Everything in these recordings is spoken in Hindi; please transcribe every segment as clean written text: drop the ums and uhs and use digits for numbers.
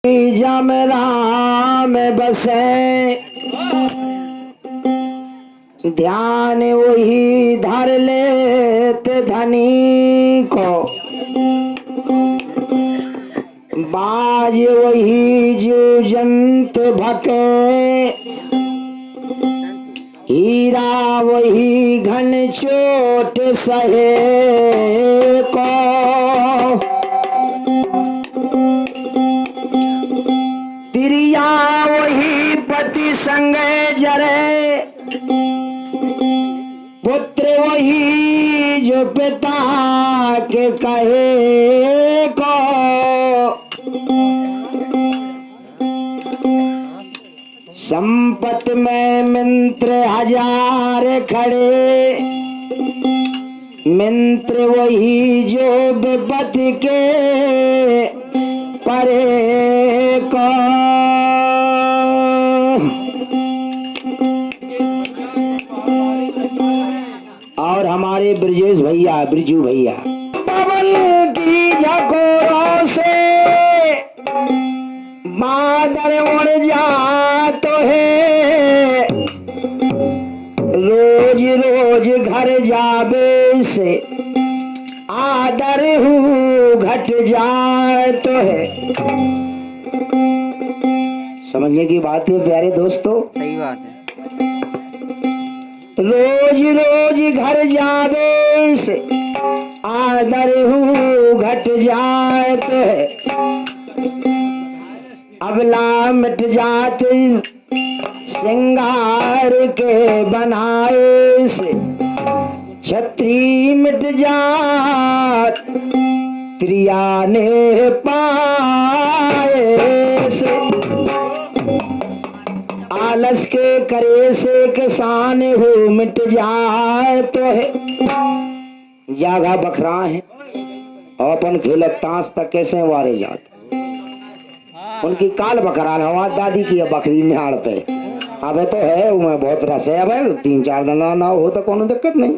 जम राम बसे ध्यान वही धर लेते धनी को बाज वही जीव जंत भके हीरा वही घन चोट सहे को तिरिया वही पति संग जरे पुत्र वही जो पिता के कहे को संपत में मित्र हजार खड़े मित्र वही जो विपत्ति के परे को और हमारे ब्रजेश भैया ब्रिजू भैया पवन की झकोरों से बादल उड़ जाते है रोज रोज घर जावे से आदर हूँ घट जाए तो है। समझने की बात है प्यारे दोस्तों, सही बात है। रोज रोज घर जावे से आदर हूँ घट जाए तो है। अबला मिट जाते श्रृंगार के बनाए से छत्री मिट जात त्रिया ने पाए से आलस के करे से किसान हो मिट जाए तो है। जागा बखरा है और अपन खेलत ताश तक कैसे वारे जाते उनकी काल बकरान हवा दादी की बकरी निहाड़ पे अबे तो है उमें बहुत रस है। अब 3-4 दिन ना हो तो कोनो दिक्कत नहीं।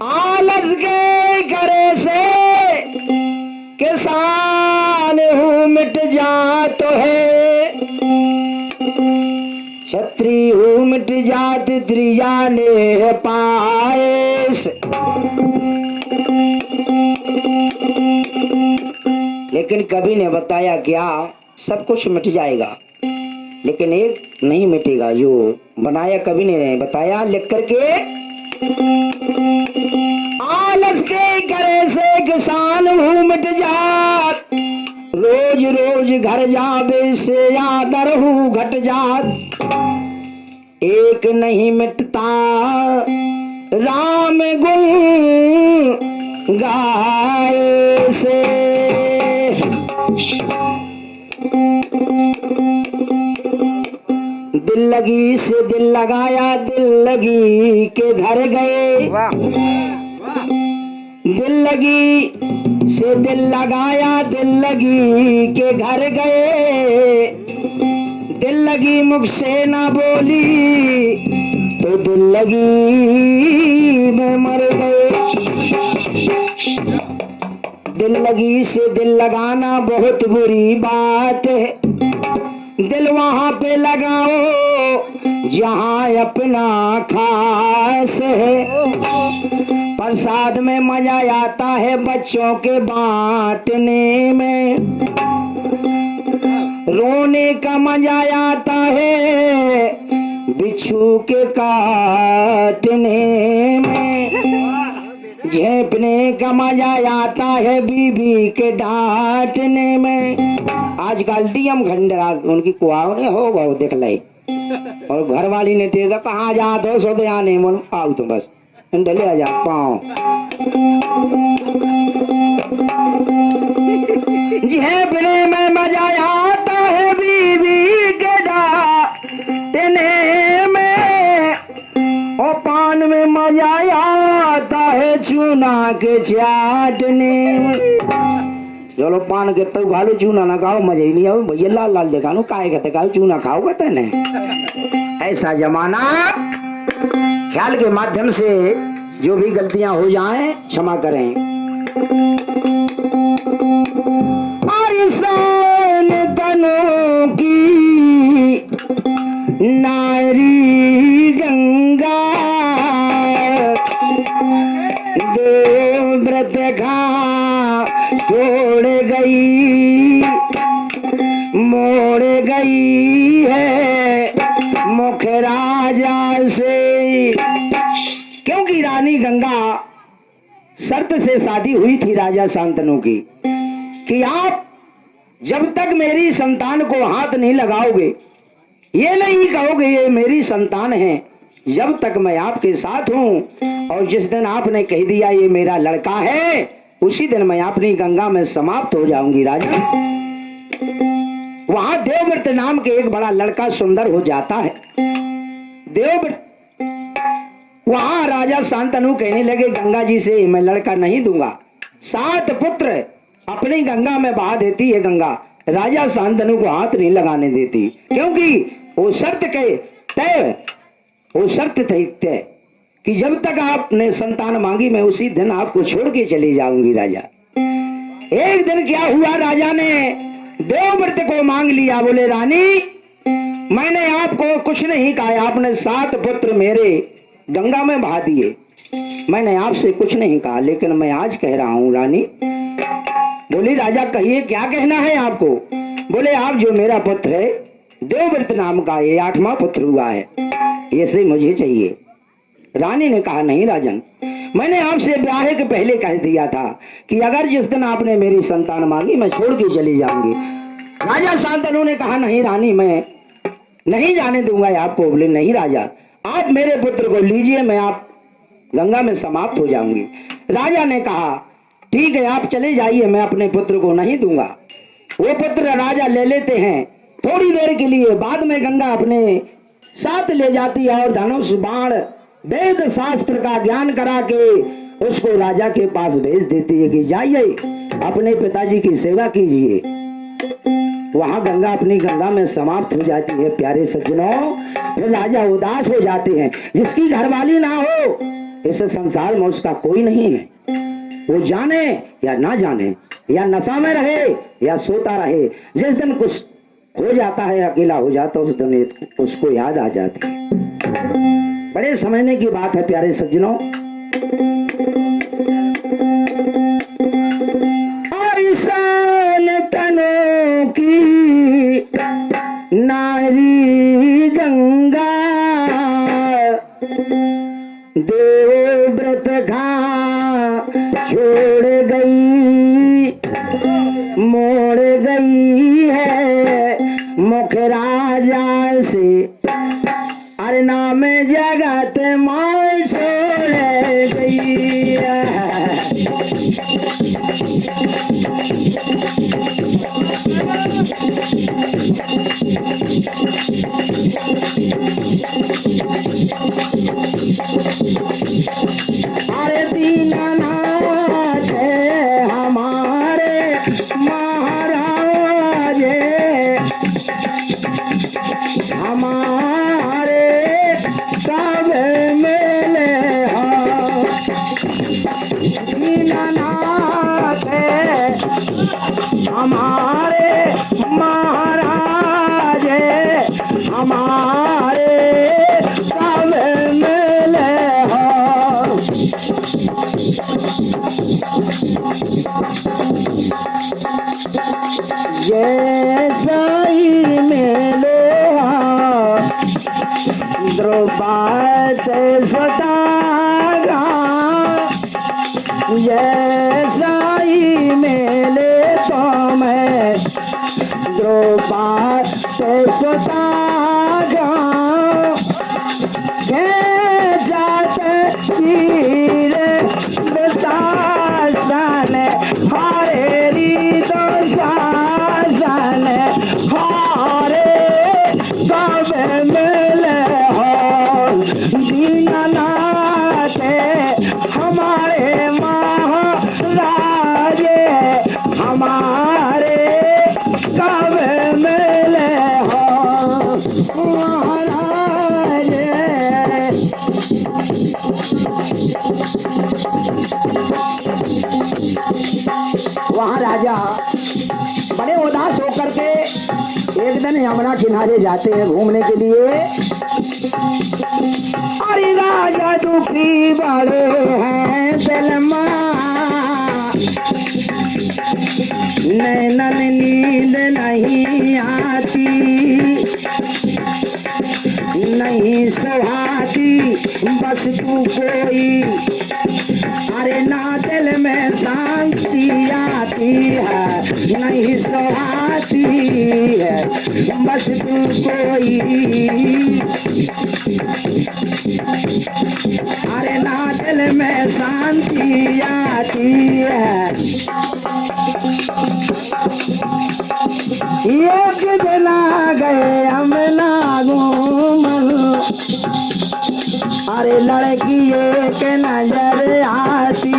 आलस के करे से किसान हूँ मिट जा तो है छत्री हूँ मिट जात त्रिया ने पाए से। लेकिन कभी ने बताया क्या सब कुछ मिट जाएगा लेकिन एक नहीं मिटेगा जो बनाया कभी ने बताया लिख करके आलस के करे से किसान हूँ मिट जात रोज रोज घर जावे से आदर हूँ घट जात एक नहीं मिटता राम गुण गाए से। दिल लगी से दिल लगाया दिल लगी के घर गए दिल लगी से दिल लगाया दिल लगी के घर गए दिल लगी मुख से ना बोली तो दिल लगी में मर गए। दिल लगी से दिल लगाना बहुत बुरी बात है। दिल वहां पे लगाओ जहां अपना खास है। प्रसाद में मजा आता है बच्चों के बांटने में रोने का मजा आता है बिच्छू के काटने में झेपने का मजा आता है बीबी के डांटने में। आजकल डीएम घंडरा उनकी कुआओं ने हो बहु देख ले और घर वाली ने टेर कहाँ जा दो सो दे आने मन आओ तुम बस डले आ जा पाओ झेपने में मजा आता है बीबी के डांटने में और पान में मजा आता है चूना के चाटने में। चलो पान के तो घालो चूना ना खाओ मजा ही नहीं आओ भैया लाल लाल देखा नो काय कहते खाओ चूना खाओ कहते न। ऐसा जमाना ख्याल के माध्यम से जो भी गलतियां हो जाएं क्षमा करें। और हुई थी राजा शांतनु की कि आप जब तक मेरी संतान को हाथ नहीं लगाओगे, ये नहीं कहोगे ये मेरी संतान है, जब तक मैं आपके साथ हूं। और जिस दिन आपने कह दिया ये मेरा लड़का है, उसी दिन मैं अपनी गंगा में समाप्त हो जाऊंगी राजा। वहां देवव्रत नाम के एक बड़ा लड़का सुंदर हो जाता है। देवव्रत वहां राजा शांतनु कहने लगे गंगा जी से मैं लड़का नहीं दूंगा। 7 पुत्र अपनी गंगा में बहा देती है गंगा, राजा शांतनु को हाथ नहीं लगाने देती, क्योंकि वो शर्त के तय, वो शर्त थे तय कि जब तक आपने संतान मांगी मैं उसी दिन आपको छोड़ के चली जाऊंगी राजा। एक दिन क्या हुआ, राजा ने देवव्रत को मांग लिया, बोले रानी मैंने आपको कुछ नहीं कहा, आपने 7 पुत्र मेरे गंगा में बहा दिए, मैंने आपसे कुछ नहीं कहा, लेकिन मैं आज कह रहा हूं रानी। बोली राजा कहिए क्या कहना है आपको। बोले आप जो मेरा पुत्र है देवव्रत नाम का, ये 8वां पुत्र हुआ है, ये से मुझे चाहिए। रानी ने कहा नहीं राजन, मैंने आपसे ब्याह के पहले कह दिया था कि अगर जिस दिन आपने मेरी संतान मांगी मैं छोड़ के चली जाऊंगी। राजा शांतनु ने कहा नहीं रानी मैं नहीं जाने दूंगा आपको। बोले नहीं राजा आप मेरे पुत्र को लीजिए, मैं आप गंगा में समाप्त हो जाऊंगी। राजा ने कहा ठीक है आप चले जाइए, मैं अपने पुत्र को नहीं दूंगा। वो पुत्र राजा ले लेते हैं थोड़ी देर के लिए, बाद में गंगा अपने साथ ले जाती है और धनुष बाण वेद शास्त्र का ज्ञान करा के उसको राजा के पास भेज देती है कि जाइए अपने पिताजी की सेवा कीजिए। वहां गंगा अपनी गंगा में समाप्त हो जाती है। प्यारे सज्जनों, फिर राजा उदास हो जाते हैं। जिसकी घरवाली ना हो इस संसार में उसका कोई नहीं है, वो जाने या ना जाने, या नशा में रहे या सोता रहे, जिस दिन कुछ हो जाता है अकेला हो जाता उस दिन उसको याद आ जाती है। बड़े समझने की बात है प्यारे सज्जनों। तनों की नारी गंगा देवव्रत घा छोड़ गई, मोड़ गई है मुख राजा से, अरे नाम जगत माँ छोड़ गई है। अरे दीनानाथ हमारे महाराज हमारे सब मिले हो। दीनानाथ हमारे महाराज हमारे सब मिले हो। ये सही मिले हो द्रौपदी सतागा, ये सही मिले तो मैं द्रौपदी सतागा के जाते चीरे शासन हरे रीतो शासन हरे कब मिले हो। दीनानाथ हमारे महाराज हमारे कब मिले हो महाराज। वहां राजा बड़े उदास होकर के एक दिन यमुना किनारे जाते हैं घूमने के लिए। अरे राजा दुखी बड़े हैं दिलमा, नैनन नींद नहीं आती नहीं सुहाती बस तू कोई अरे ना दिल में शांति आती है नहीं सुहाती है बस तू कोई। अरे ना दिल में शांति आती है। एक दिन आ गए हम नागुमन अरे लड़की एक नजर आती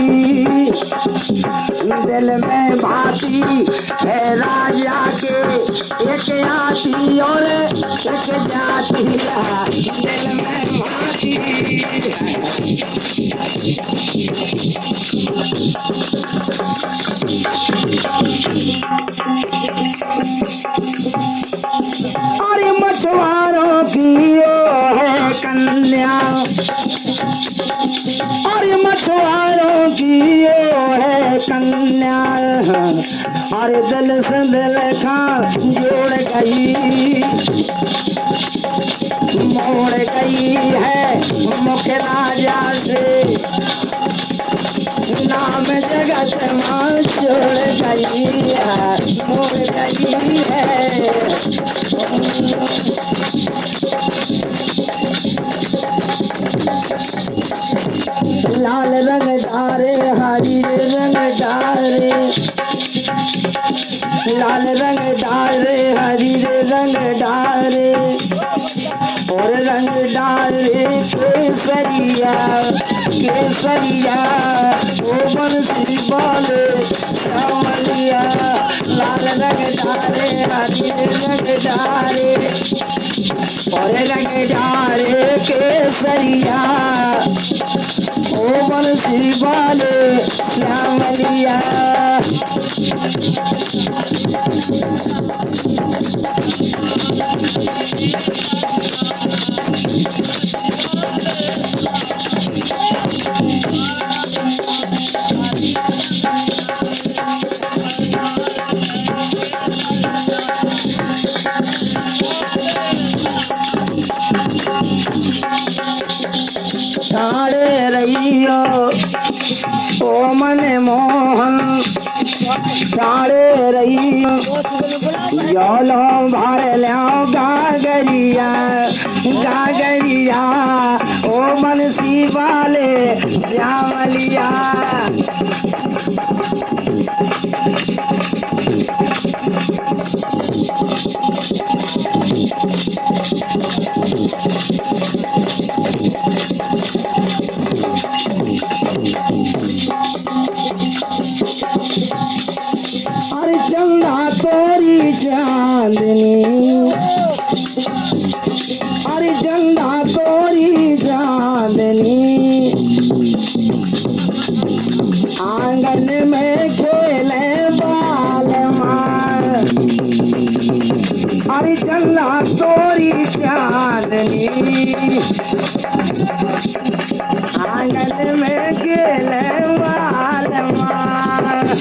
दिल में भाती है राजा के एक आती और एक जाती है दिल में भाती अरे मछुआरों की ओ है कन्या अरे मछुआरों की ओ है कन्या अरे दिल से दिल खा जोड़ गई मोड़ गई है मुख राजा से नाम जगत माँ छोड़ गई है मोड़ गई है। लाल रंग डारे हरी रंग डारे लाल रंग डारे हरी रंग डारे और रंग डारे केसरिया केसरिया ओ बंसी वाले सावलिया लाल रंग डारे हरी रंग डारे और रंग डारे केसरिया ओ बंसी वाले श्यामलिया। ठाड़े रहियो ओ मन मोहन ठाड़े रहियो योलो भर लो गागरिया गागरिया ओ मनसी वाले श्यामलिया। अरे चंदा तोरी चांदनी अरे चंदा तोरी चांदनी आंगन में खेले बाल मार अरे चंदा तोरी चांदनी आंगन में खेले बाल मार।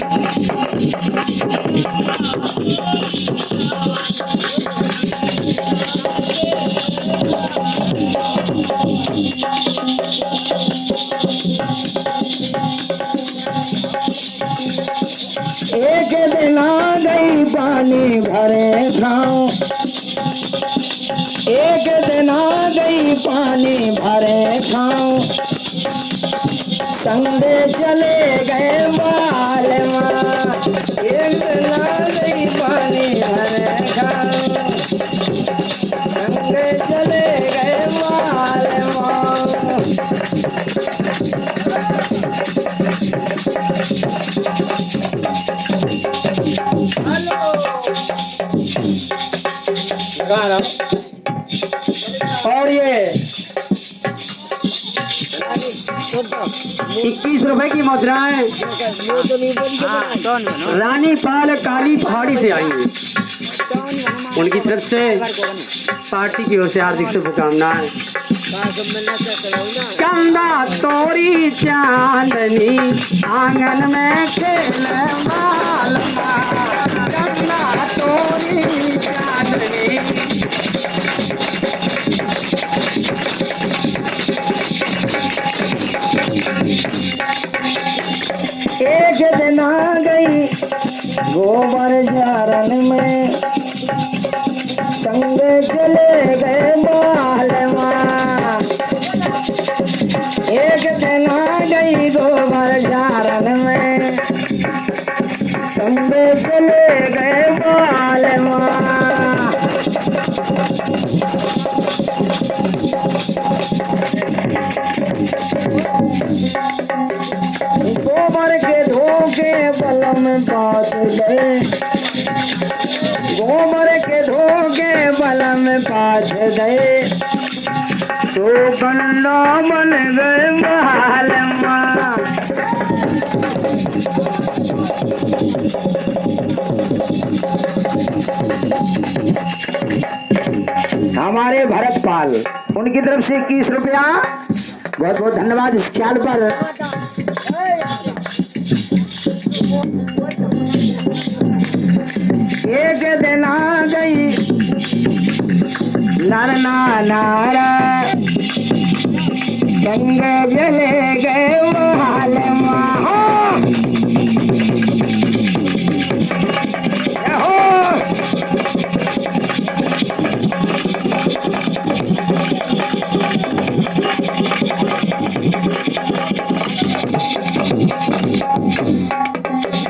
एक दिन आ गई पानी भरे खाऊं एक दिन आ गई पानी भरे खाऊं संगे चले गए बाल माँ एक दिन आ गई पानी भरे खाऊं संगे चले गए बाल माँ। और ये 21 रुपए की मुद्राएं रानी पाल काली पहाड़ी से आई है उनकी तरफ से पार्टी की ओर से हार्दिक शुभकामनाएं। चंदा तोरी चांदनी आंगन में खेले बाल चंदा तोरी चांदनी झारन में संग चले गए बालवा। एक दिन आ गई गोबर झारन में संग चले गए बालवा। गोबर के धोखे बलम पात गए, गोबर के धोखे बलम पात गए, सो गन्ना बन गए बालवा। हमारे भरतपाल उनकी तरफ से 21 रुपया, बहुत बहुत धन्यवाद इस ख्याल पर। एक दिन आ गई नारा नारा गंगे जले गए मालवा।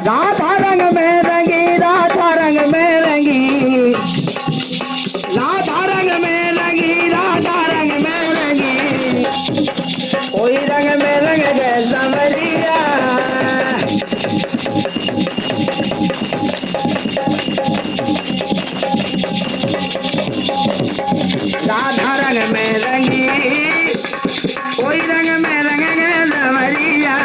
राधा रंग में रंगी, राधा रंग में रंगी, राधा रंग में रंगी, राधा रंग में रंगी, कोई रंग में रंग गए समरिया। राधा रंग में रंगी, कोई रंग में रंग गए समरिया।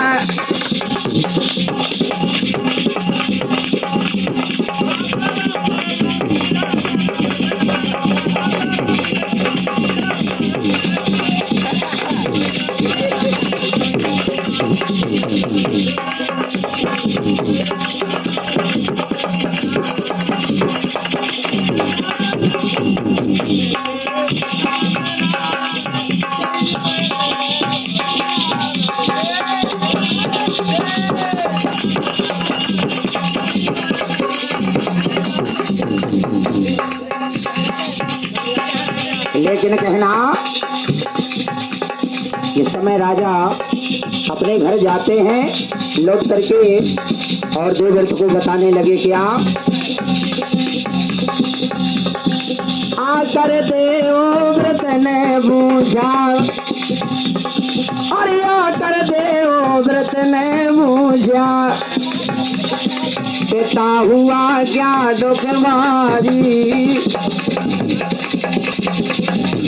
लेकिन कहना इस समय राजा अपने घर जाते हैं, लौट करके और देवव्रत को बताने लगे क्या, आकर देवव्रत ने पूछा, अरे आकर देवव्रत ने पूछा, पिता हुआ क्या दुख मारी,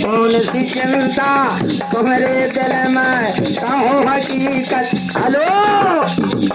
कौन सी चिंता तुम्हारे दिल में, कहो हकीकत। हेलो